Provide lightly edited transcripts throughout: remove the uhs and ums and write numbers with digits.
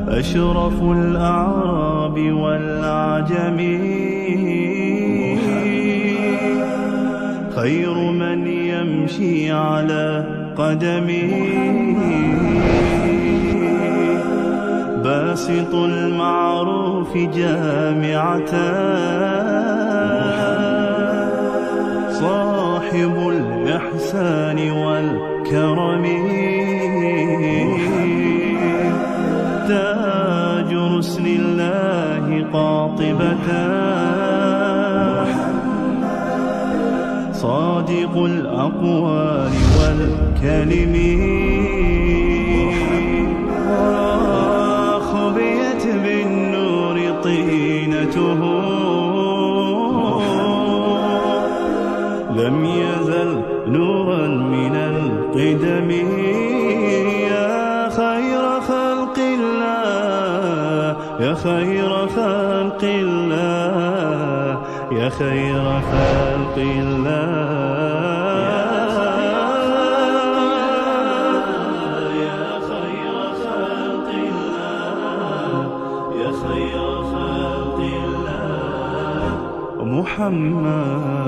أشرف الأعراب والأعجم خير من يمشي على قدمه باسط المعروف جامعة صاحب الإحسان والكرم تاج رسل الله قاطبة صادق الأقوال والكلم خبيت بالنور طينته لم يزل نورا من القدم يا خير خلق الله يا خير خلق الله يا خير خلق الله يا خير خلق الله يا خير خلق الله محمد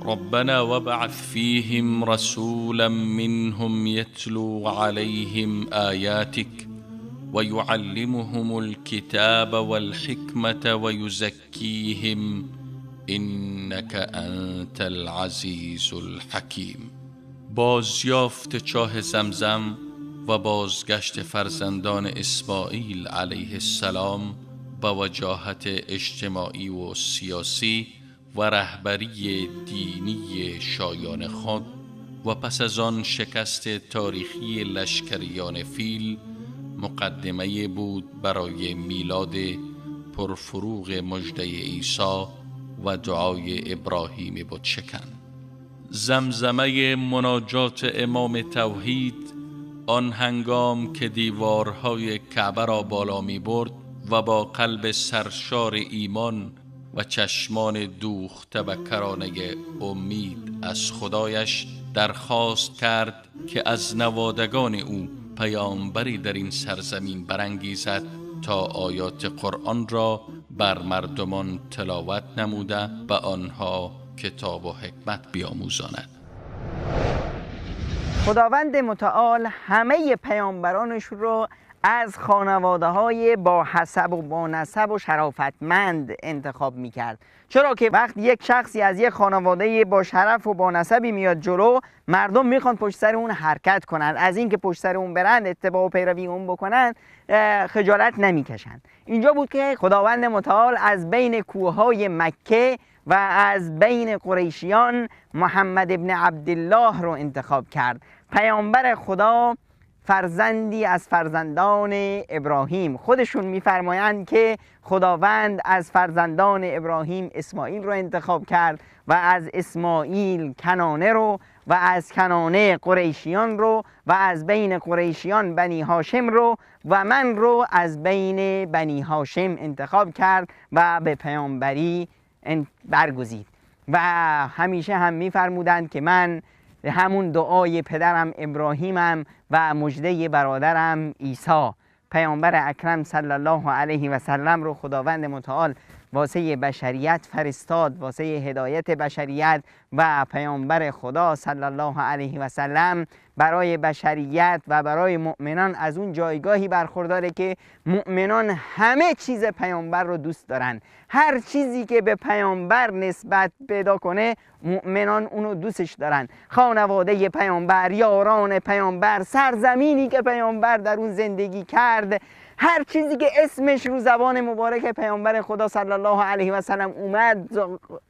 ربنا وابعث فيهم رسولا منهم يتلو عليهم آياتك ويعلمهم الكتاب والحكمة ويزكيهم إنك أنت العزيز الحكيم. بازیافت چاه زمزم و بازگشت فرزندان اسماعیل علیه السلام با وجاهت اجتماعی و سیاسی و رهبری دینی شایان خود و پس از آن شکست تاریخی لشکریان فیل مقدمه بود برای میلاد پرفروغ مژده عیسی و دعای ابراهیم بتشکن. زمزمه مناجات امام توحید آن هنگام که دیوارهای کعبه را بالا می برد و با قلب سرشار ایمان و چشمان دوخته و کرانه امید از خدایش درخواست کرد که از نوادگان او پیامبری در این سرزمین برانگیزد تا آیات قرآن را بر مردمان تلاوت نموده و آنها کتاب و حکمت بیاموزاند. خداوند متعال همه پیامبرانش رو از خانواده های با حسب و با نسب و شرافتمند انتخاب میکرد، چرا که وقتی یک شخصی از یک خانواده با شرف و با نسبی میاد جلو، مردم میخوان پشت سر اون حرکت کنند، از اینکه پشت سر اون برند اتباع و پیروی اون بکنند خجالت نمیکشند. اینجا بود که خداوند متعال از بین کوههای مکه و از بین قریشیان محمد ابن عبدالله رو انتخاب کرد، پیامبر خدا، فرزندی از فرزندان ابراهیم. خودشون میفرمایند که خداوند از فرزندان ابراهیم اسماعیل رو انتخاب کرد و از اسماعیل کنانه رو و از کنانه قریشیان رو و از بین قریشیان بنی هاشم رو و من رو از بین بنی هاشم انتخاب کرد و به پیامبری برگزید. و همیشه هم میفرمودند که من همون دعای پدرم ابراهیمم و مژده برادرم عیسی. پیامبر اکرم صلی الله علیه و سلم رو خداوند متعال واسه بشریت فرستاد، واسه هدایت بشریت و پیامبر خدا صلی الله علیه و سلم برای بشریت و برای مؤمنان از اون جایگاهی برخورداره که مؤمنان همه چیز پیامبر رو دوست دارن. هر چیزی که به پیامبر نسبت پیدا کنه مؤمنان اونو دوستش دارن. خانواده پیامبر، یاران پیامبر، سرزمینی که پیامبر در اون زندگی کرد، هر چیزی که اسمش رو زبان مبارک پیامبر خدا صلی الله علیه و سلم اومد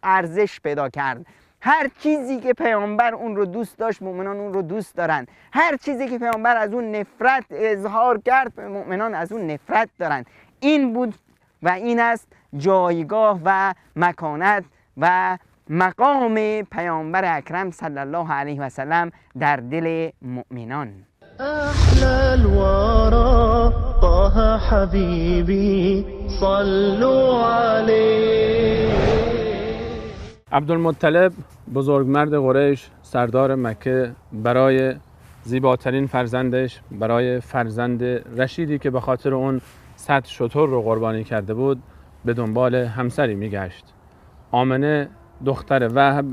ارزش پیدا کرد. هر چیزی که پیامبر اون رو دوست داشت مؤمنان اون رو دوست دارن. هر چیزی که پیامبر از اون نفرت اظهار کرد مؤمنان از اون نفرت دارن. این بود و این است جایگاه و مکانت و مقام پیامبر اکرم صلی الله علیه و سلم در دل مؤمنان. أحلى الورى طه حبيبي صلوا عليه. عبدالمطلب بزرگمرد قریش سردار مکه برای زیباترین فرزندش، برای فرزند رشیدی که به خاطر اون 100 شتر رو قربانی کرده بود به دنبال همسری میگشت. آمنه دختر وهب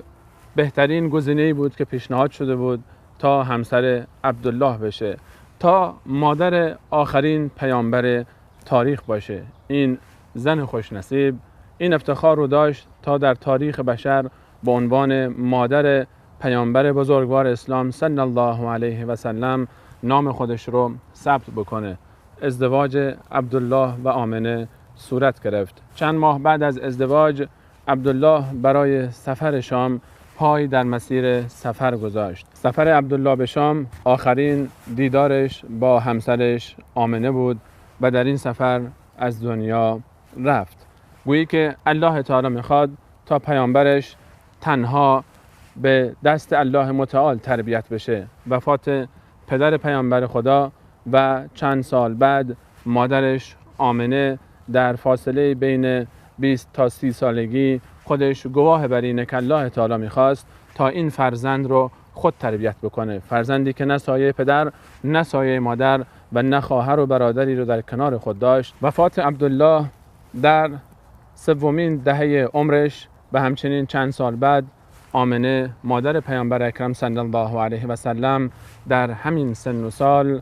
بهترین گزینه‌ای بود که پیشنهاد شده بود تا همسر عبدالله بشه، تا مادر آخرین پیامبر تاریخ باشه. این زن خوشنصیب این افتخار رو داشت تا در تاریخ بشر به عنوان مادر پیامبر بزرگوار اسلام صلی الله علیه و سلم نام خودش رو ثبت بکنه. ازدواج عبدالله و آمنه صورت گرفت. چند ماه بعد از ازدواج عبدالله برای سفر شام پای در مسیر سفر گذاشت. سفر عبدالله به شام آخرین دیدارش با همسرش آمنه بود و در این سفر از دنیا رفت. گویی که الله تعالی میخواد تا پیامبرش تنها به دست الله متعال تربیت بشه. وفات پدر پیامبر خدا و چند سال بعد مادرش آمنه در فاصله بین 20 تا 30 سالگی خودش گواه بر اینه که الله تعالی میخواست تا این فرزند رو خود تربیت بکنه. فرزندی که نه سایه پدر، نه سایه مادر و نه خواهر و برادری رو در کنار خود داشت. وفات عبدالله در 3مین دهه عمرش و همچنین چند سال بعد آمنه مادر پیامبر اکرم صلی الله علیه و سلم در همین سن و سال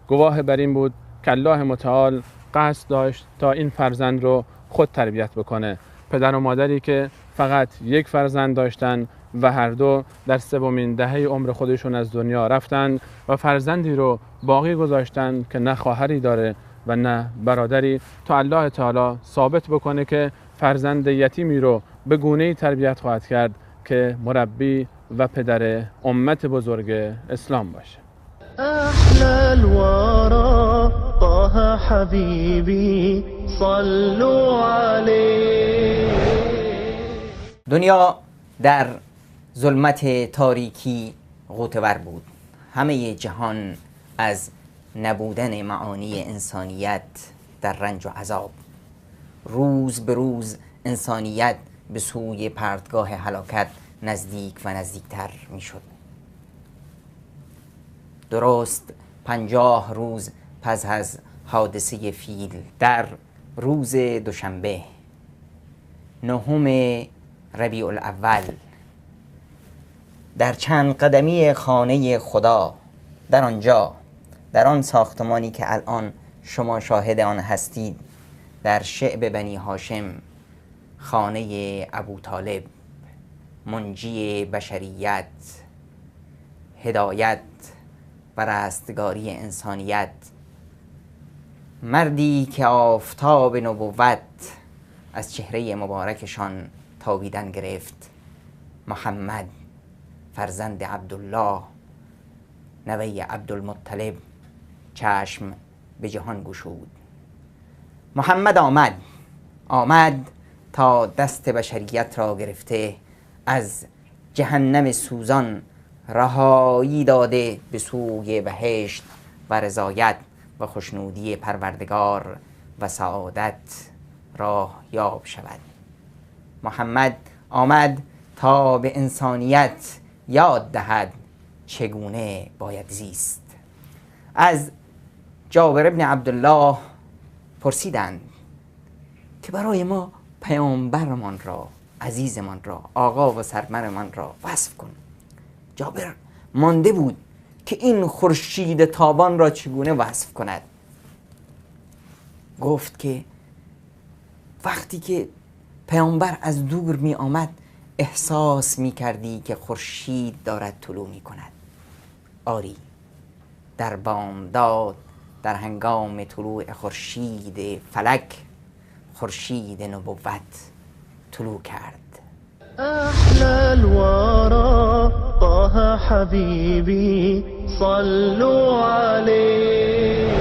گواه بر این بود که الله متعال قصد داشت تا این فرزند رو خود تربیت بکنه. پدر و مادری که فقط یک فرزند داشتن و هر دو در 3مین دهه عمر خودشون از دنیا رفتن و فرزندی رو باقی گذاشتن که نه خواهری داره و نه برادری، تا الله تعالی ثابت بکنه که فرزند یتیمی رو به گونه‌ای تربیت خواهد کرد که مربی و پدر امت بزرگ اسلام باشه. أحلى الورى طه حبيبي صلوا عليه. دنیا در ظلمت تاریکی غوطه‌ور بود. همه جهان از نبودن معانی انسانیت در رنج و عذاب. روز به روز انسانیت به سوی پرتگاه هلاکت نزدیک و نزدیکتر می شد. درست 50 روز پس از حادثه فیل در روز دوشنبه 9 ربیع الاول در چند قدمی خانه خدا، در آنجا، در آن ساختمانی که الان شما شاهد آن هستید، در شعب بنی هاشم، خانه ابوطالب، منجی بشریت، هدایت و رستگاری انسانیت، مردی که آفتاب نبوت از چهره مبارکشان تابیدن گرفت، محمد فرزند عبدالله نوه عبدالمطلب چشم به جهان گشود. محمد آمد تا دست بشریت را گرفته از جهنم سوزان رهایی داده به سوی بهشت و رضایت و خوشنودی پروردگار و سعادت راه یاب شود. محمد آمد تا به انسانیت یاد دهد چگونه باید زیست. از جابر ابن عبدالله پرسیدند که برای ما پیامبرمان را، عزیزمان را، آقا و سرورمان را وصف کن. جابر مانده بود که این خورشید تابان را چگونه وصف کند. گفت که وقتی که پیامبر از دور می آمد احساس می کردی که خورشید دارد طلوع می کند. آری، در بامداد در هنگام طلوع خورشید فلک، خورشید نبوت طلوع کرد. أحلى الورى طه حبيبي صلوا عليه.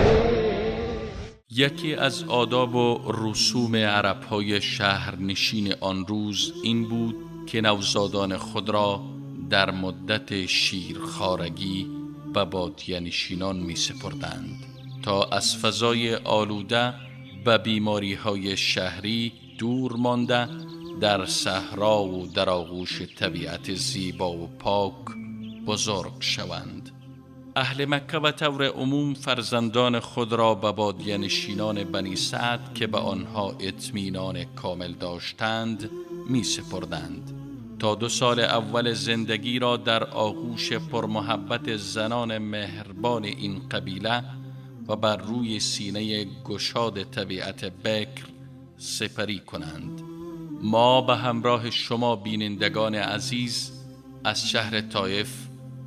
یکی از آداب و رسوم عرب‌های شهرنشین آن روز این بود که نوزادان خود را در مدت شیرخوارگی به بادیه‌نشینان می سپردند تا از فضای آلوده و بیماری‌های شهری دور مانده در صحرا و در آغوش طبیعت زیبا و پاک بزرگ شوند. اهل مکه و طور عموم فرزندان خود را به بادیه‌نشینان بنی سعد که به آنها اطمینان کامل داشتند می سپردند تا 2 سال اول زندگی را در آغوش پرمحبت زنان مهربان این قبیله و بر روی سینه گشاد طبیعت بکر سپری کنند. ما به همراه شما بینندگان عزیز از شهر طایف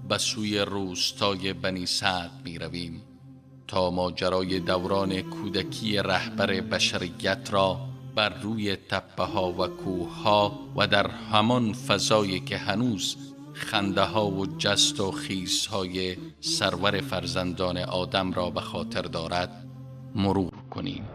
به سوی روستای بنی سعد می رویم تا ماجرای دوران کودکی رهبر بشریت را بر روی تپه ها و کوه ها و در همان فضایی که هنوز خنده ها و جست و خیز های سرور فرزندان آدم را به خاطر دارد مرور کنیم.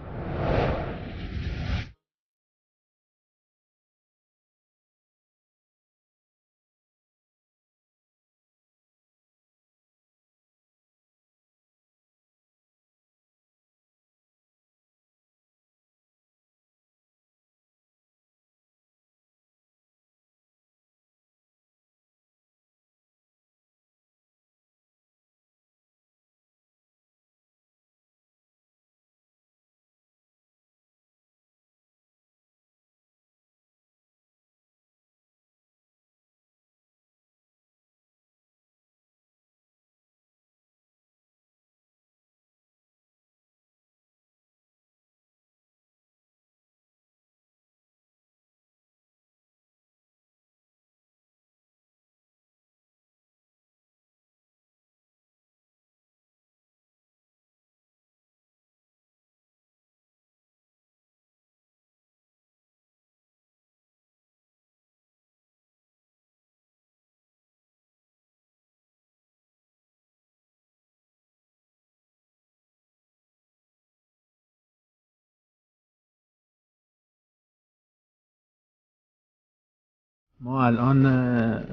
ما الان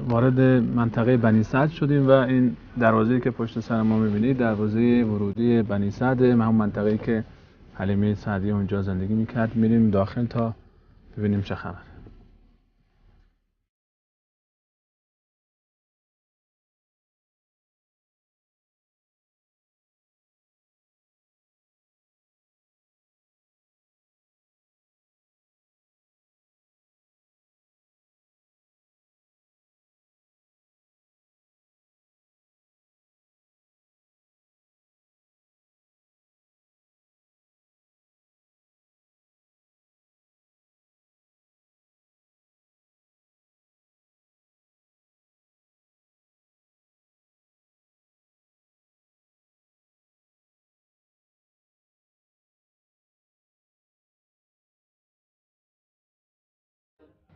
وارد منطقه بنی سعد شدیم و این دروازه‌ای که پشت سر ما می‌بینید دروازه ورودی بنی سعد، همون منطقه‌ای که حلیمه سعدیه اونجا زندگی می‌کرد. میریم داخل تا ببینیم چه خبره.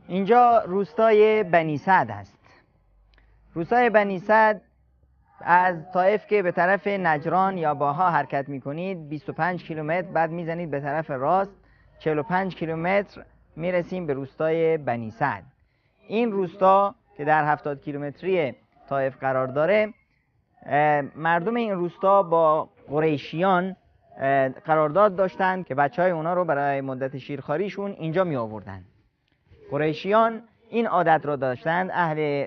اینجا روستای بنی سعد است. روستای بنی سعد از طائف که به طرف نجران یا باها حرکت میکنید 25 کیلومتر، بعد میزنید به طرف راست 45 کیلومتر میرسیم به روستای بنی سعد. این روستا که در 70 کیلومتری طائف قرار داره، مردم این روستا با قریشیان قرارداد داشتند که بچهای اونا رو برای مدت شیرخواریشون اینجا می آوردن. قریشیان این عادت رو داشتند، اهل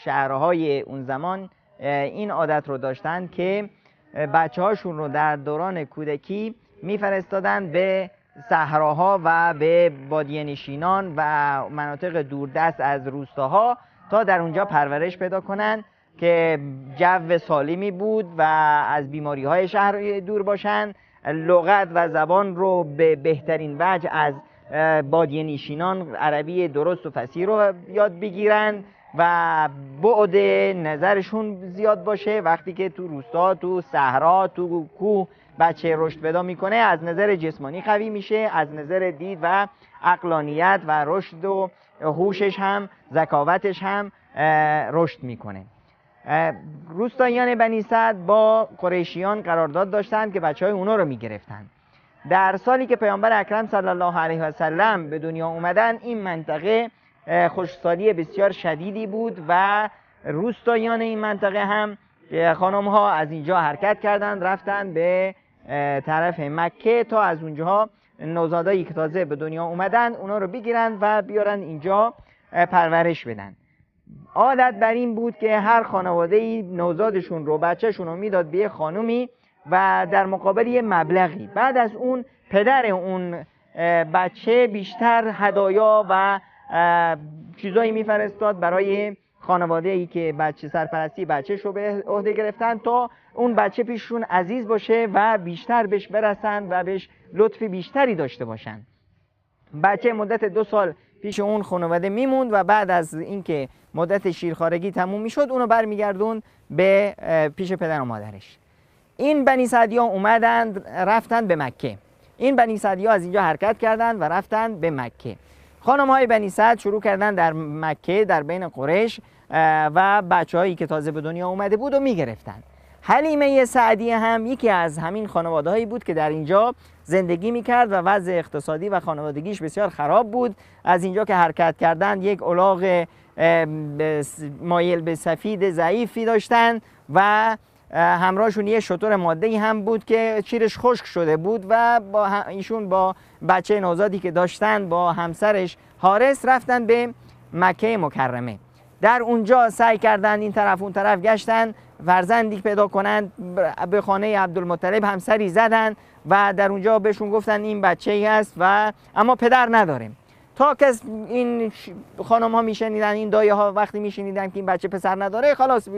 شهرهای اون زمان این عادت رو داشتند که بچه هاشون رو در دوران کودکی میفرستادن به صحراها و به بادیه نشینان و مناطق دوردست از روستاها تا در اونجا پرورش پیدا کنن که جو سالمی بود و از بیماری‌های شهر دور باشن، لغت و زبان رو به بهترین وجه از بادیه نشینان عربی درست و فصیح رو یاد بگیرن و بعد نظرشون زیاد باشه. وقتی که تو روستا، تو صحرا، تو کوه بچه رشد پیدا میکنه، از نظر جسمانی قوی میشه، از نظر دید و عقلانیت و رشد و هوشش هم، ذکاوتش هم رشد میکنه. روستاییان بنی سعد با قریشیان قرارداد داشتند که بچهای اونا رو میگرفتن. در سالی که پیامبر اکرم صلی الله علیه و سلم به دنیا اومدن، این منطقه خشکسالی بسیار شدیدی بود و روستاییان این منطقه هم خانم ها از اینجا حرکت کردند، رفتن به طرف مکه تا از اونجا نوزادایی که تازه به دنیا اومدن اونا رو بگیرن و بیارن اینجا پرورش بدن. عادت بر این بود که هر خانواده‌ای نوزادشون رو، بچه‌شون رو میداد به خانومی و در مقابل یه مبلغی بعد از اون پدر اون بچه بیشتر هدایا و چیزایی میفرستاد برای خانواده‌ای که بچه سرپرستی بچه‌ش رو به عهده گرفتن تا اون بچه پیششون عزیز باشه و بیشتر بهش برسن و بهش لطف بیشتری داشته باشن. بچه مدت 2 سال پیش اون خانواده میموند و بعد از اینکه مدت شیرخوارگی تموم میشد اونو برمیگردون به پیش پدر و مادرش. این بنی سعدی‌ها اومدند رفتند به مکه. این بنی سعدی‌ها از اینجا حرکت کردند و رفتند به مکه. خانم‌های بنی سعد شروع کردند در مکه در بین قریش و بچه‌هایی که تازه به دنیا اومده بود و میگرفتند. حلیمه سعدیه هم یکی از همین خانواده‌هایی بود که در اینجا زندگی میکرد و وضع اقتصادی و خانوادگیش بسیار خراب بود. از اینجا که حرکت کردند یک الاغ مایل به سفید ضعیفی داشتن و همراهشون یه شتر ماده‌ای هم بود که شیرش خشک شده بود و ایشون با بچه نوزادی که داشتن با همسرش حارس رفتن به مکه مکرمه. در اونجا سعی کردند این طرف اون طرف گشتن فرزندی پیدا کنند، به خانه عبدالمطلب همسری زدن و در اونجا بهشون گفتن این بچه‌ای هست و اما پدر نداره. تا که این خانم ها میشنیدن، این دایه ها وقتی میشنیدن که این بچه پسر نداره، خلاص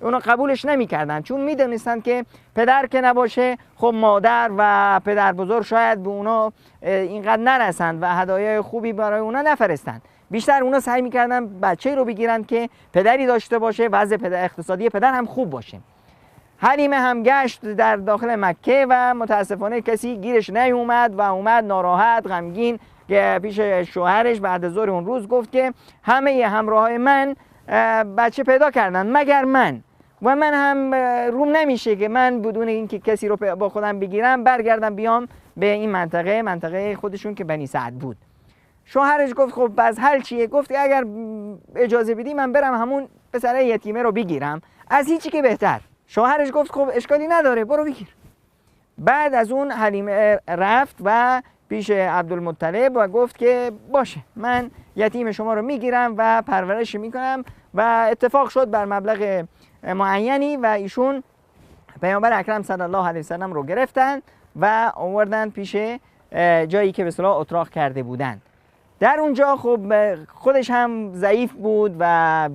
اونا قبولش نمیکردن، چون میدونستن که پدر که نباشه خب مادر و پدر بزرگ شاید به اونا اینقدر نرسند و هدایای خوبی برای اونا نفرستند. بیشتر اونا سعی میکردن بچه‌ای رو بگیرن که پدری داشته باشه، وضع اقتصادی پدر هم خوب باشه. حلیمه هم گشت در داخل مکه و متاسفانه کسی گیرش نیومد و اومد ناراحت غمگین که پیش شوهرش بعد از ظهر اون روز گفت که همه همراهای من بچه پیدا کردن مگر من، و من هم روم نمیشه که من بدون اینکه کسی رو با خودم بگیرم برگردم بیام به این منطقه خودشون که بنی سعد بود. شوهرش گفت خب باز حل چیه؟ گفت اگر اجازه بدی من برم همون پسر یتیمه رو بگیرم، از هیچی که بهتر. شوهرش گفت خب اشکالی نداره برو بگیر. بعد از اون حلیمه رفت و پیش عبدالمطلب و گفت که باشه من یتیم شما رو میگیرم و پرورش میکنم و اتفاق شد بر مبلغ معینی و ایشون پیامبر اکرم صلی الله علیه وسلم رو گرفتن و آوردن پیش جایی که به اصطلاح اتراق کرده بودن. در اونجا خب خودش هم ضعیف بود و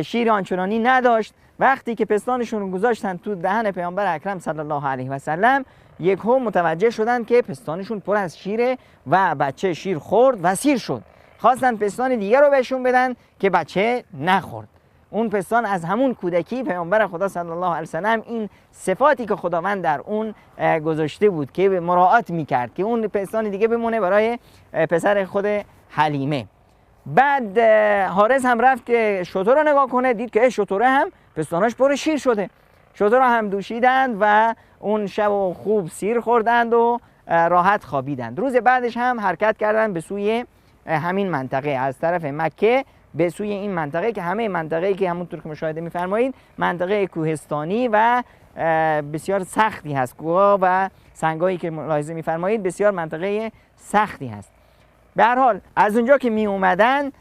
شیر آنچنانی نداشت. وقتی که پستانشون رو گذاشتن تو دهن پیامبر اکرم صلی الله علیه و سلم، یکو متوجه شدن که پستانشون پر از شیره و بچه شیر خورد و سیر شد. خواستن پستان دیگر رو بهشون بدن که بچه نخورد. اون پستان از همون کودکی پیامبر خدا صلی الله علیه و سلم این صفاتی که خداوند در اون گذاشته بود که مراعات میکرد که اون پستان دیگه بمونه برای پسر خود حلیمه. بعد حارس هم رفت که شتر رو نگاه کنه، دید که شتره هم پستاناش پر شیر شده. شتر رو هم دوشیدند و اون شب و خوب سیر خوردند و راحت خوابیدند. روز بعدش هم حرکت کردند به سوی همین منطقه، از طرف مکه به سوی این منطقه که همه منطقه‌ای که همونطور که مشاهده می‌فرمایید منطقه کوهستانی و بسیار سختی هست. کوها و سنگایی که ملاحظه می‌فرمایید بسیار منطقه سختی هست. به هر حال از اونجا که می اومدن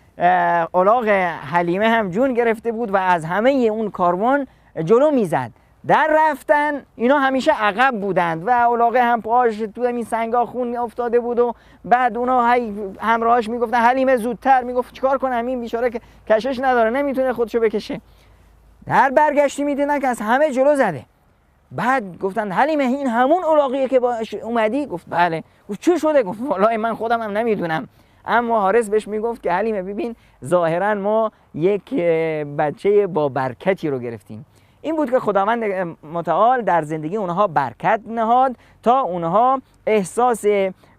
الاغ حلیمه هم جون گرفته بود و از همه اون کاروان جلو میزد در رفتن اینا همیشه عقب بودند و علاقه هم پاش تو این سنگا خون افتاده بود و بعد اونا همراهاش میگفتن حلیمه زودتر، میگفت چیکار کنم این بیچاره که کشش نداره نمیتونه خودشو بکشه. در برگشتی میدیدن که از همه جلو زده. بعد گفتن حلیمه این همون علاقیه که باش اومدی؟ گفت بله. گفت چی شده؟ گفت والله من خودم هم نمیدونم. اما حارس بهش میگفت که حلیمه ببین ظاهرا ما یک بچه با برکتی رو گرفتیم. این بود که خداوند متعال در زندگی اونها برکت نهاد تا اونها احساس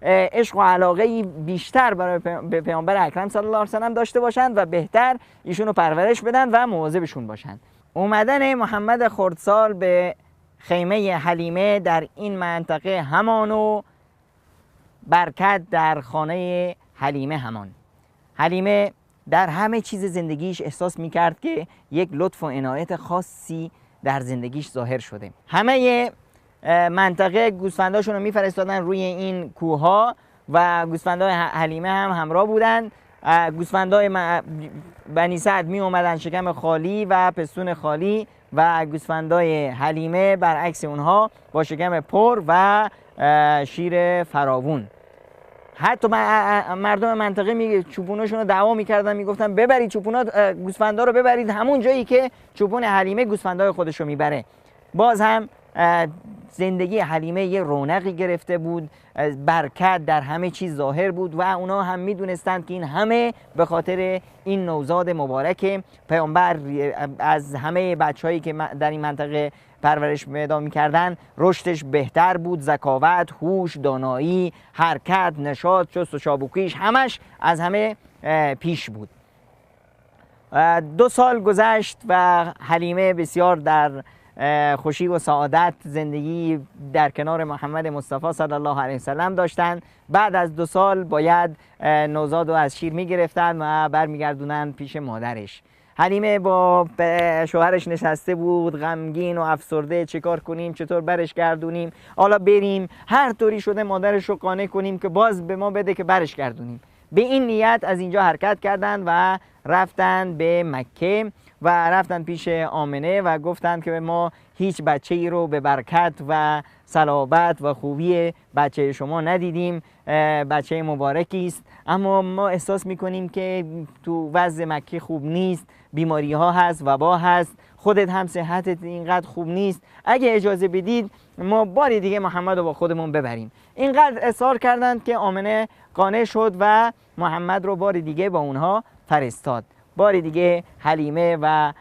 عشق و علاقه بیشتر برای به پیامبر اکرم صلی الله علیه و سلم داشته باشند و بهتر ایشونو پرورش بدن و مواظبشون باشند. اومدن محمد خردسال به خیمه حلیمه در این منطقه همانو برکت در خانه حلیمه همان. حلیمه در همه چیز زندگیش احساس میکرد که یک لطف و عنایت خاصی در زندگیش ظاهر شده. همه منطقه گوسفنداشون رو میفرستادن روی این کوهها و گوسفندای حلیمه هم همراه بودند. گوسفندای بنی سعد می اومدن شکم خالی و پستون خالی و گوسفندای حلیمه برعکس اونها با شکم پر و شیر فراوون. حتی مردم منطقه چوپوناشون رو دعوا میکردن، میگفتن ببرید چوپونا گوسفندا رو ببرید همون جایی که چوپون حلیمه گوسفندای خودش رو میبره. باز هم زندگی حلیمه یه رونقی گرفته بود، برکت در همه چیز ظاهر بود و اونا هم میدونستند که این همه به خاطر این نوزاد مبارک پیامبر از همه بچه‌هایی که در این منطقه پرورش پیدا می‌کردن رشدش بهتر بود، ذکاوت، هوش، دانایی، حرکت، نشاط، چست و چابوکیش همش از همه پیش بود. 2 سال گذشت و حلیمه بسیار در خوشی و سعادت زندگی در کنار محمد مصطفی صلی الله علیه وسلم داشتند. بعد از 2 سال باید نوزاد رو از شیر میگرفتند و برمیگردونند پیش مادرش. حلیمه با شوهرش نشسته بود غمگین و افسرده، چیکار کنیم، چطور برش گردونیم، حالا بریم هر طوری شده مادرش رو قانع کنیم که باز به ما بده که برش گردونیم. به این نیت از اینجا حرکت کردند و رفتند به مکه و رفتند پیش آمنه و گفتند که ما هیچ بچه ای رو به برکت و صلابت و خوبی بچه شما ندیدیم، بچه مبارکی است، اما ما احساس میکنیم که تو وضع مکه خوب نیست، بیماری ها هست، وبا هست، خودت هم صحتت اینقدر خوب نیست، اگه اجازه بدید ما باری دیگه محمد رو با خودمون ببریم. اینقدر اصرار کردند که آمنه قانع شد و محمد رو باری دیگه با اونها فرستاد. باری دیگه حلیمه و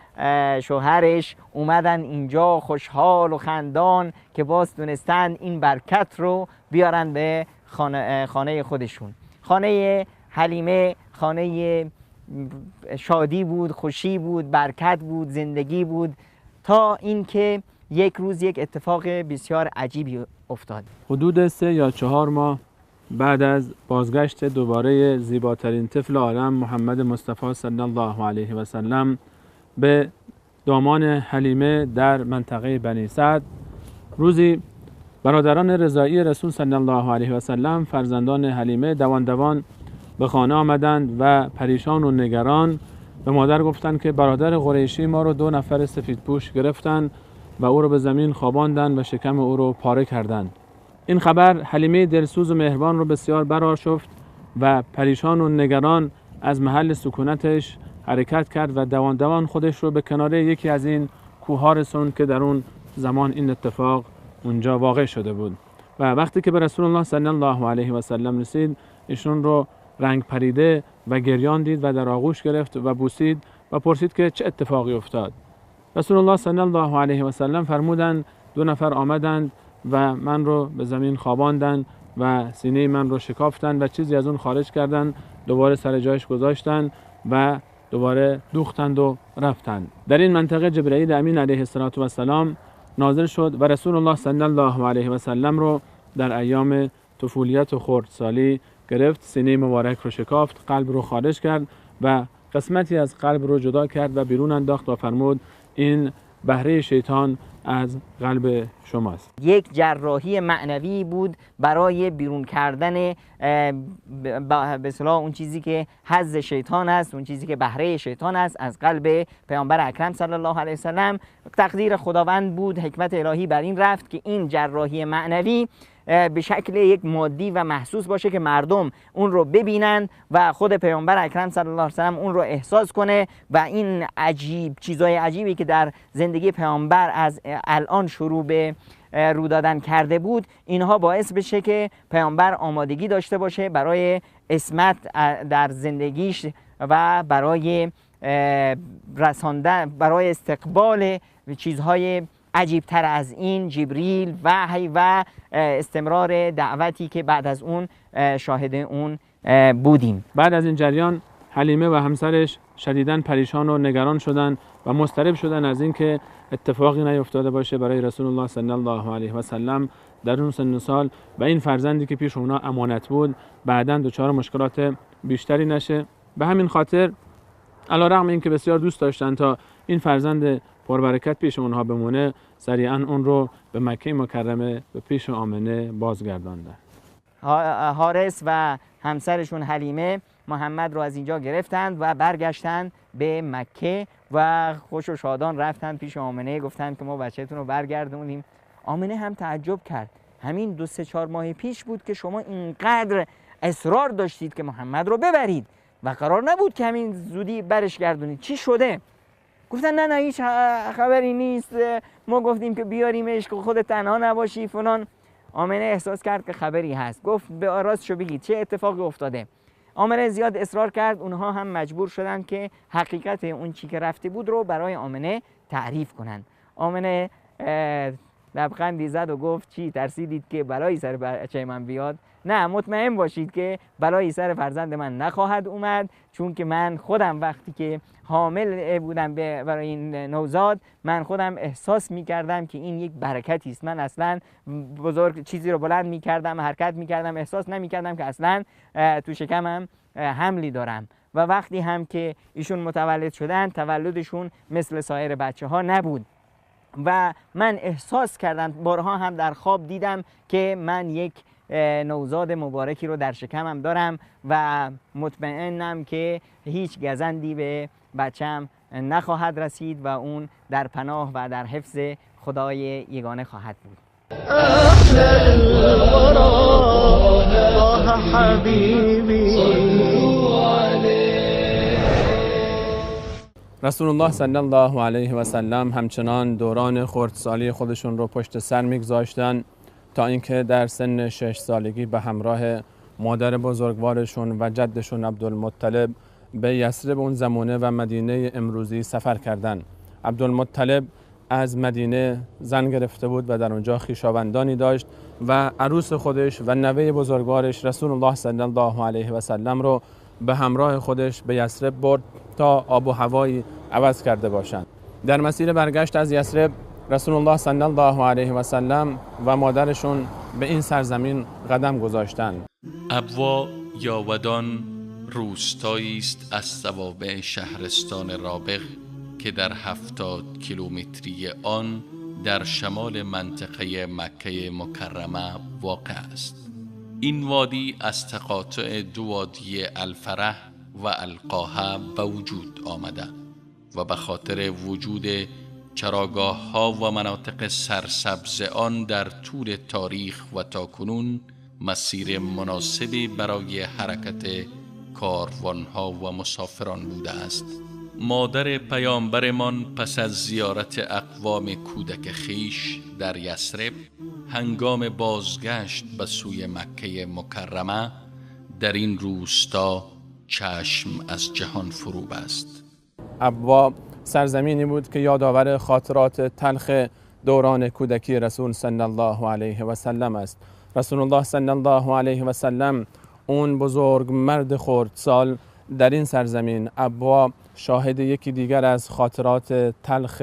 شوهرش اومدن اینجا خوشحال و خندان که باز دونستن این برکت رو بیارن به خانه خودشون. خانه حلیمه خانه شادی بود، خوشی بود، برکت بود، زندگی بود، تا اینکه یک روز یک اتفاق بسیار عجیبی افتاد. حدود 3 یا 4 ماه بعد از بازگشت دوباره زیباترین طفل عالم محمد مصطفی صلی الله علیه و سلم به دامان حلیمه در منطقه بنی سعد، روزی برادران رضایی رسول صلی الله علیه و سلم فرزندان حلیمه دوان دوان به خانه آمدند و پریشان و نگران به مادر گفتند که برادر قریشی ما رو 2 نفر سفیدپوش گرفتند و او رو به زمین خواباندند و شکم او رو پاره کردند. این خبر حلیمه دلسوز و مهربان رو بسیار برآشفت و پریشان و نگران از محل سکونتش حرکت کرد و دوان دوان خودش رو به کنار یکی از این کوه‌ها رسوند که در اون زمان این اتفاق اونجا واقع شده بود. و وقتی که به رسول الله صلی الله علیه و سلم رسید، ایشون رو رنگ پریده و گریان دید و در آغوش گرفت و بوسید و پرسید که چه اتفاقی افتاد. رسول الله صلی الله علیه و سلم فرمودند 2 نفر آمدند و من رو به زمین خواباندند و سینه من رو شکافتند و چیزی از اون خارج کردند، دوباره سر جایش گذاشتند و دوباره دوختند و رفتند. در این منطقه جبرئیل امین علیه السلام نازل شد و رسول الله صلی الله علیه و سلم رو در ایام طفولیت و خردسالی گرفت، سینه مبارک رو شکافت، قلب رو خارج کرد و قسمتی از قلب رو جدا کرد و بیرون انداخت و فرمود این بهره شیطان از قلب شماست. یک جراحی معنوی بود برای بیرون کردن به اصطلاح اون چیزی که حظ شیطان است، اون چیزی که بهره شیطان است از قلب پیامبر اکرم صلی الله علیه وسلم. تقدیر خداوند بود، حکمت الهی بر این رفت که این جراحی معنوی به شکل یک مادی و محسوس باشه که مردم اون رو ببینند و خود پیامبر اکرم صلی الله علیه وسلم اون رو احساس کنه و این چیزای عجیبی که در زندگی پیامبر از الان شروع به رو دادن کرده بود، اینها باعث بشه که پیامبر آمادگی داشته باشه برای عصمت در زندگیش و برای رساندن، برای استقبال چیزهای عجیب تر از این، جبریل، وحی و استمرار دعوتی که بعد از اون شاهد اون بودیم. بعد از این جریان حلیمه و همسرش شدیداً پریشان و نگران شدند و مضطرب شدند از اینکه اتفاقی نیفتاده باشه برای رسول الله صلی الله علیه و سلم در اون سن سال و این فرزندی که پیش اونا امانت بود بعداً دچار مشکلات بیشتری نشه. به همین خاطر علیرغم اینکه بسیار دوست داشتن تا این فرزند پربرکت پیش اونها بمونه، سریعا اون رو به مکه مکرمه به پیش آمنه بازگرداندن. حارس و همسرشون حلیمه محمد رو از اینجا گرفتند و برگشتند به مکه و خوش و شادان رفتند پیش آمنه، گفتند که ما بچه‌تون رو برگردونیم. آمنه هم تعجب کرد، همین 2-3-4 ماه پیش بود که شما اینقدر اصرار داشتید که محمد رو ببرید و قرار نبود که همین زودی برش گردونید، چی شده؟ گفتن نه هیچ خبری نیست، ما گفتیم که بیاریمش که خودت تنها نباشی فلان. آمنه احساس کرد که خبری هست، گفت به راستشو بگید چه اتفاقی افتاده. آمنه زیاد اصرار کرد، اونها هم مجبور شدن که حقیقت اون چی که رفته بود رو برای آمنه تعریف کنن. آمنه لبخندی زد و گفت چی ترسیدید که بلایی سر بچه من بیاد؟ نه، مطمئن باشید که بلایی سر فرزند من نخواهد اومد، چون که من خودم وقتی که حامل بودم برای این نوزاد، من خودم احساس می‌کردم که این یک برکتی است. من اصلا بزرگ چیزی رو بلند می‌کردم، حرکت می‌کردم، احساس نمی‌کردم که اصلا تو شکمم حملی دارم. و وقتی هم که ایشون متولد شدن، تولدشون مثل سایر بچه‌ها نبود و من احساس کردم، بارها هم در خواب دیدم که من یک نوزاد مبارکی رو در شکمم دارم و مطمئنم که هیچ گزندی به بچم نخواهد رسید و اون در پناه و در حفظ خدای یگانه خواهد بود. رسول الله صلی الله علیه و سلم همچنان دوران خردسالی خودشون رو پشت سر میگذاشتن تا اینکه در سن 6 سالگی به همراه مادر بزرگوارشون و جدشون عبدالمطلب به یثرب اون زمانه و مدینه امروزی سفر کردند. عبدالمطلب از مدینه زن گرفته بود و در اونجا خویشاوندانی داشت و عروس خودش و نوه بزرگوارش رسول الله صلی الله علیه و سلم رو به همراه خودش به یثرب برد تا آب و هوایی عوض کرده باشند. در مسیر برگشت از یثرب رسول الله صلی الله علیه و سلم و مادرشون به این سرزمین قدم گذاشتند. ابوا یا ودان روستایی است از صوابع شهرستان رابغ که در 70 کیلومتری آن در شمال منطقه مکه مکرمه واقع است. این وادی از تقاطع دو وادی الفرح و القاحه به وجود آمده و به خاطر وجود چراگاه ها و مناطق سرسبز آن در طول تاریخ و تاکنون مسیر مناسبی برای حرکت کاروان ها و مسافران بوده است. مادر پیامبرمان پس از زیارت اقوام کودک خیش در یثرب هنگام بازگشت به سوی مکه مکرمه در این روستا چشم از جهان فرو بست. ابوا سرزمینی بود که یادآور خاطرات تلخ دوران کودکی رسول صلی الله علیه و سلم است. رسول الله صلی الله علیه و سلم اون بزرگ مرد خردسال در این سرزمین ابوا شاهد یکی دیگر از خاطرات تلخ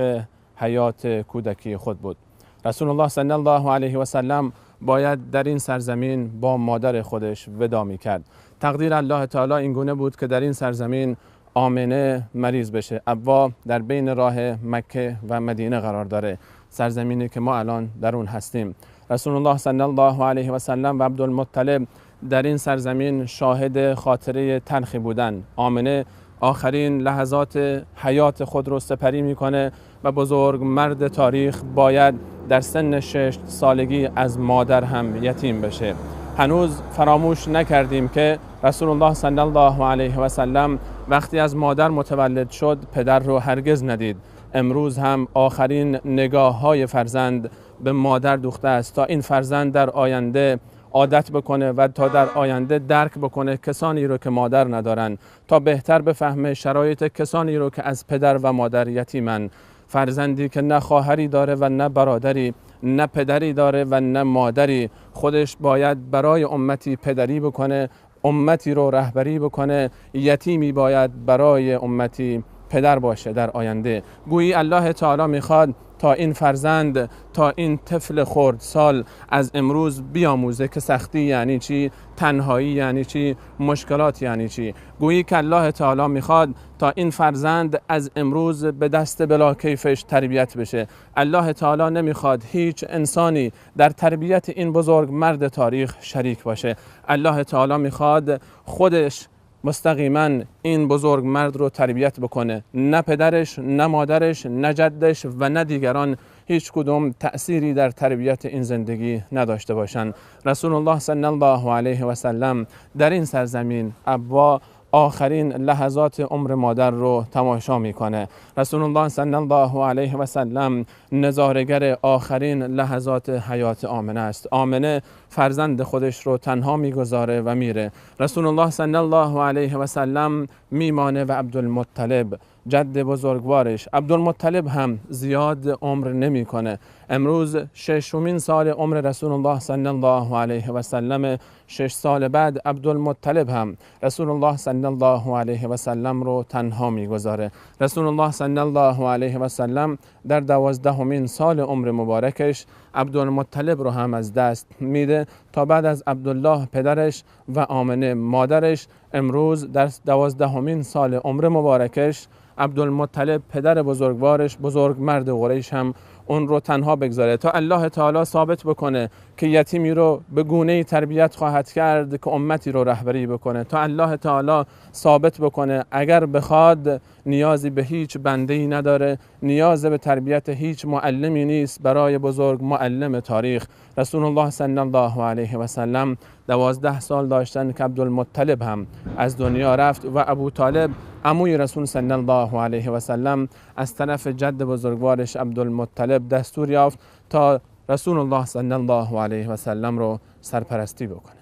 حیات کودکی خود بود. رسول الله صلی الله علیه و سلم باید در این سرزمین با مادر خودش وداع می‌کرد. تقدیر الله تعالی این گونه بود که در این سرزمین آمنه مریض بشه. ابوا در بین راه مکه و مدینه قرار داره، سرزمینی که ما الان در اون هستیم. رسول الله صلی الله علیه و سلم و عبدالمطلب در این سرزمین شاهد خاطره تلخی بودن. آمنه آخرین لحظات حیات خود رو سپری میکنه و بزرگ مرد تاریخ باید در سن 6 سالگی از مادر هم یتیم بشه. هنوز فراموش نکردیم که رسول الله صلی الله علیه و سلم وقتی از مادر متولد شد پدر رو هرگز ندید. امروز هم آخرین نگاه های فرزند به مادر دوخته است تا این فرزند در آینده عادت بکنه و تا در آینده درک بکنه کسانی رو که مادر ندارن، تا بهتر بفهمه شرایط کسانی رو که از پدر و مادر یتیمن. فرزندی که نه خواهری داره و نه برادری، نه پدری داره و نه مادری، خودش باید برای امتی پدری بکنه، امتی رو رهبری بکنه. یتیمی باید برای امتی پدر باشه در آینده. گویی الله تعالی میخواد تا این فرزند، تا این طفل خردسال از امروز بیاموزه که سختی یعنی چی، تنهایی یعنی چی، مشکلات یعنی چی. گویی که الله تعالی میخواد تا این فرزند از امروز به دست بلا کیفش تربیت بشه. الله تعالی نمیخواد هیچ انسانی در تربیت این بزرگ مرد تاریخ شریک باشه. الله تعالی میخواد خودش مستقیما این بزرگ مرد رو تربیت بکنه، نه پدرش، نه مادرش، نه جدش و نه دیگران هیچ کدوم تأثیری در تربیت این زندگی نداشته باشند. رسول الله صلی الله علیه و سلم در این سرزمین ابوا آخرین لحظات عمر مادر رو تماشا میکنه. رسول الله صلی الله علیه و سلم نظاره‌گر آخرین لحظات حیات آمنه است. آمنه فرزند خودش رو تنها میگذاره و میره. رسول الله صلی الله علیه و سلم میمانه و عبدالمطلب جد بزرگوارش، عبدالمطلب هم زیاد عمر نمیکنه. امروز 6مین سال عمر رسول الله صلی الله علیه و سلم. 6 سال بعد عبدالمطلب هم رسول الله صلی الله علیه و سلم رو تنها میگذاره. رسول الله صلی الله علیه و سلم در 12مین سال عمر مبارکش عبدالمطلب رو هم از دست میده تا بعد از عبدالله پدرش و آمنه مادرش امروز در 12مین سال عمر مبارکش عبدالمطلب پدر بزرگوارش بزرگ مرد قریش هم اون رو تنها بگذاره تا الله تعالی ثابت بکنه که یتیمی رو به گونه‌ای تربیت خواهد کرد که امتی رو رهبری بکنه، تا الله تعالی ثابت بکنه اگر بخواد نیازی به هیچ بنده‌ای نداره، نیاز به تربیت هیچ معلمی نیست برای بزرگ معلم تاریخ. رسول الله صلی الله علیه و سلم 12 سال داشتن که عبدالمطلب هم از دنیا رفت و ابو طالب عموی رسول صلی الله علیه و سلم از طرف جد بزرگوارش عبدالمطلب دستور یافت تا رسول الله صلی الله علیه و سلم رو سرپرستی بکنه.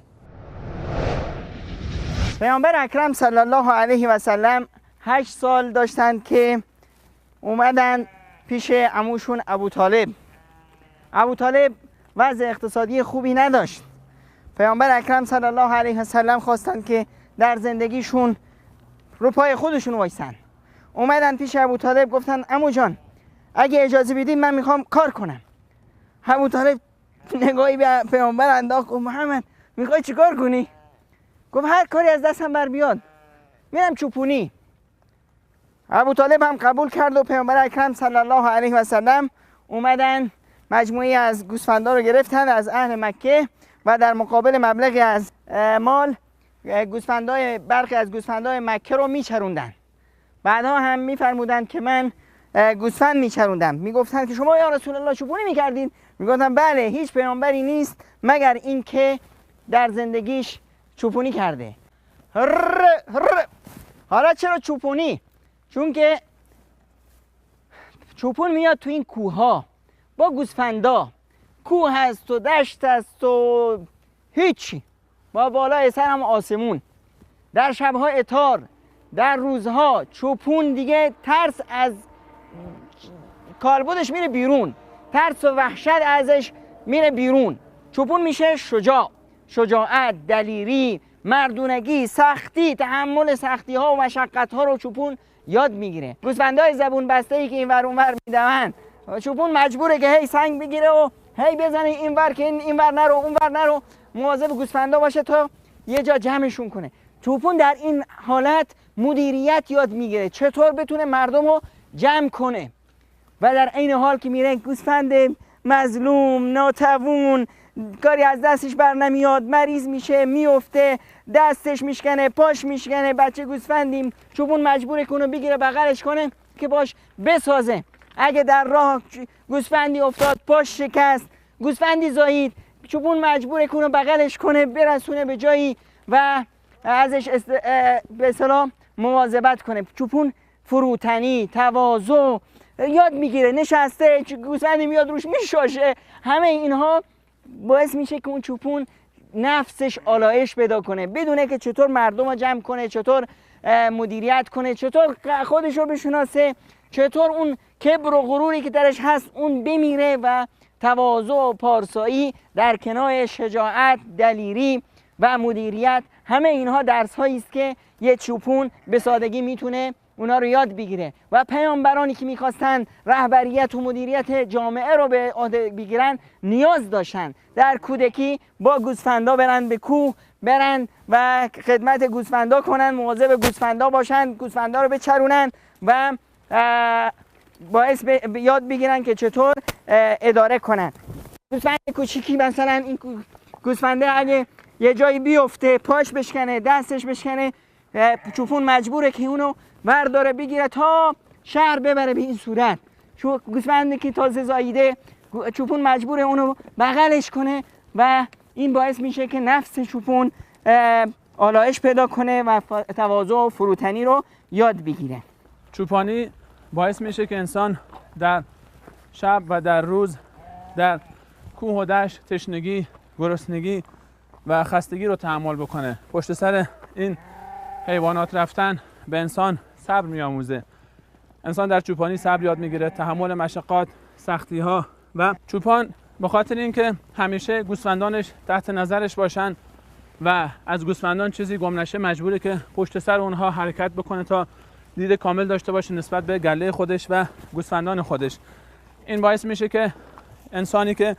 پیامبر اکرم صلی الله علیه و سلم 8 سال داشتند که اومدن پیش عموشون ابو طالب. ابو طالب وضع اقتصادی خوبی نداشت. پیامبر اکرم صلی الله علیه و سلم خواستند که در زندگیشون رو پای خودشون وایسن. اومدن پیش ابو طالب گفتن عمو جان اگه اجازه بدید من میخوام کار کنم. ابو طالب نگاهی به پیامبر انداخت و محمد میخوای چی کار کنی؟ گفت هر کاری از دستم بر بیاد، میرم چوپونی. ابو طالب هم قبول کرد و پیامبر اکرم صلی الله علیه و سلم اومدن مجموعی از گوسفندا رو گرفتن از اهل مکه و در مقابل مبلغی از مال برخی از گوسفندای مکه رو میچروندن. بعدها هم میفرمودن که من گوسفند میچروندم. میگفتن که شما یا رسول الله چوپونی میکردین؟ میگفتن بله، هیچ پیامبری نیست مگر این که در زندگیش چوپونی کرده. حالا چرا چوپونی؟ چون که چوپون میاد تو این کوه ها با گوسفندا، کوه هست و دشت هست و هیچی، با بالای سر هم آسمون، در شبها اتار، در روزها چوپون دیگه ترس از کالبدش میره بیرون، ترس و وحشت ازش میره بیرون. چوپون میشه شجاع، شجاعت، دلیری، مردونگی، سختی، تحمل سختی ها و مشقت ها رو چوپون یاد میگیره. گوسفندای زبون بسته ای که اینور اونور میدوند، چوپون مجبوره که هی سنگ بگیره و هی بزنه اینور که اینور نرو اونور نرو، مواظب گوسفندا باشه تا یه جا جمعشون کنه. چوپون در این حالت مدیریت یاد میگیره، چطور بتونه مردم رو جمع کنه و در عین حال که میره گوسفند مظلوم ناتوون کاری از دستش بر نمیاد، مریض میشه، میفته، دستش میشکنه، پاش میشکنه، بچه گوسفندیم چوبون مجبور کنه بگیره بغلش کنه که باش بسازه. اگه در راه گوسفندی افتاد، پاش شکست، گوسفندی زایید، چوبون مجبور کنه بغلش کنه برسونه به جایی و ازش به اصطلاح مواظبت کنه. چوپون فروتنی، تواضع یاد میگیره، نشسته گوسفندی میاد روش میشاشه. همه اینها باعث میشه که اون چوپون نفسش آلایش پیدا کنه، بدونه که چطور مردم رو جمع کنه، چطور مدیریت کنه، چطور خودش رو بشناسه، چطور اون کبر و غروری که درش هست اون بمیره و تواضع و پارسایی در کنار شجاعت، دلیری و مدیریت، همه اینها درس هایی است که یه چوپون به سادگی میتونه اونا رو یاد بگیره. و پیامبرانی که میخواستن رهبریت و مدیریت جامعه رو به عهده بگیرن نیاز داشتن در کودکی با گوسفندا برن به کوه، برن و خدمت گوسفندا کنن، مواظب گوسفندا باشن، گوسفندا رو بچرونن و باعث یاد بگیرن که چطور اداره کنن. گوسفند کوچیکی مثلا این گوسفنده اگه یه جایی بیفته، پاش بشکنه، دستش بشکنه، چوپون مجبوره که اونو برداره بگیره تا شهر ببره. به این صورت گوسفندی که تازه زاییده، چوپون مجبوره اونو بغلش کنه و این باعث میشه که نفس چوپون آلایش پیدا کنه و تواضع و فروتنی رو یاد بگیره. چوپانی باعث میشه که انسان در شب و در روز در کوه و دشت تشنگی، گرسنگی و خستگی رو تحمل بکنه. پشت سر این حیوانات رفتن به انسان صبر میآموزه. انسان در چوپانی صبر یاد میگیره، تحمل مشقات، سختی ها. و چوپان به خاطر اینکه همیشه گوسفندانش تحت نظرش باشن و از گوسفندان چیزی گم نشه، مجبوره که پشت سر اونها حرکت بکنه تا دید کامل داشته باشه نسبت به گله خودش و گوسفندان خودش. این باعث میشه که انسانی که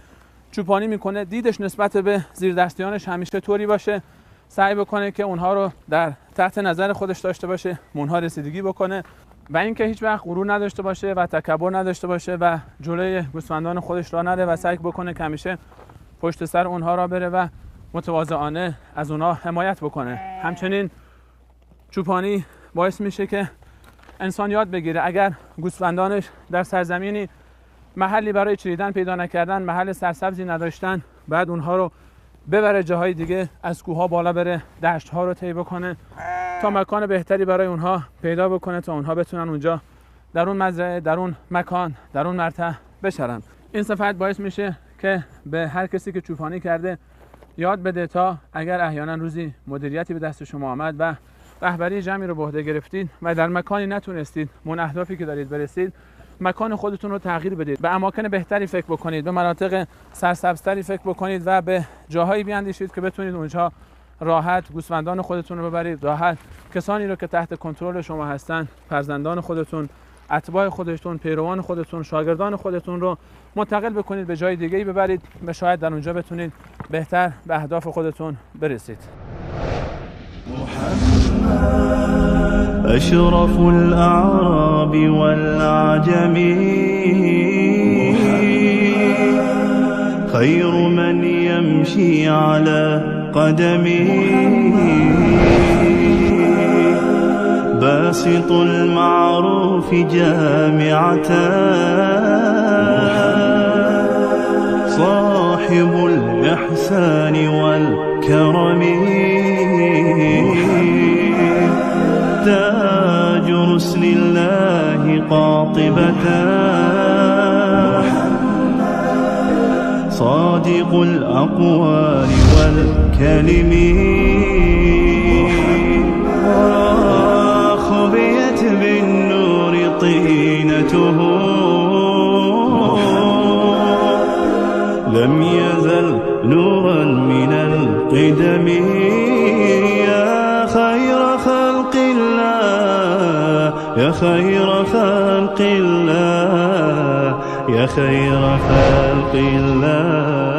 چوپانی میکنه دیدش نسبت به زیردستیانش همیشه طوری باشه، سعی بکنه که اونها رو در تحت نظر خودش داشته باشه، به اونها رسیدگی بکنه و اینکه هیچ وقت غرور نداشته باشه و تکبر نداشته باشه و جلوی گوسفندان خودش را نره و سعی بکنه که همیشه پشت سر اونها را بره و متواضعانه از اونها حمایت بکنه. همچنین چوپانی باعث میشه که انسان یاد بگیره اگر گوسفندانش در سرزمینی محلی برای چریدن پیدا نکردن، محل سرسبزی نداشتن، بعد اونها رو ببره جاهای دیگه، از کوه‌ها بالا بره، دشت‌ها رو طی بکنه تا مکان بهتری برای اونها پیدا بکنه تا اونها بتونن اونجا در اون مزرعه، در اون مکان، در اون مرتع بشرن. این صفت باعث میشه که به هر کسی که چوپانی کرده یاد بده تا اگر احیانا روزی مدیریتی به دست شما آمد و رهبری جمعی رو به عهده گرفتید و در مکانی نتونستید اون اهدافی که دارید برسید، مکان خودتون رو تغییر بدید، به اماکن بهتری فکر بکنید، به مناطق سرسبزتری فکر بکنید و به جاهایی بیاندیشید که بتونید اونجا راحت گوسفندان خودتون رو ببرید، راحت کسانی رو که تحت کنترل شما هستن، فرزندان خودتون، اتباع خودتون، پیروان خودتون، شاگردان خودتون رو منتقل بکنید به جای دیگه‌ای ببرید و شاید در اونجا بتونید بهتر به اهداف خودتون برسید. أشرف الأعراب والأعجم خير من يمشي على قدمه باسط المعروف جامعة صاحب الإحسان والكرم تاج رسل الله قاطبة صادق الأقوال والكلم خبيت بالنور طينته لم يزل نورا من القدم يا خير خلق الله يا خير خلق الله يا خير خلق الله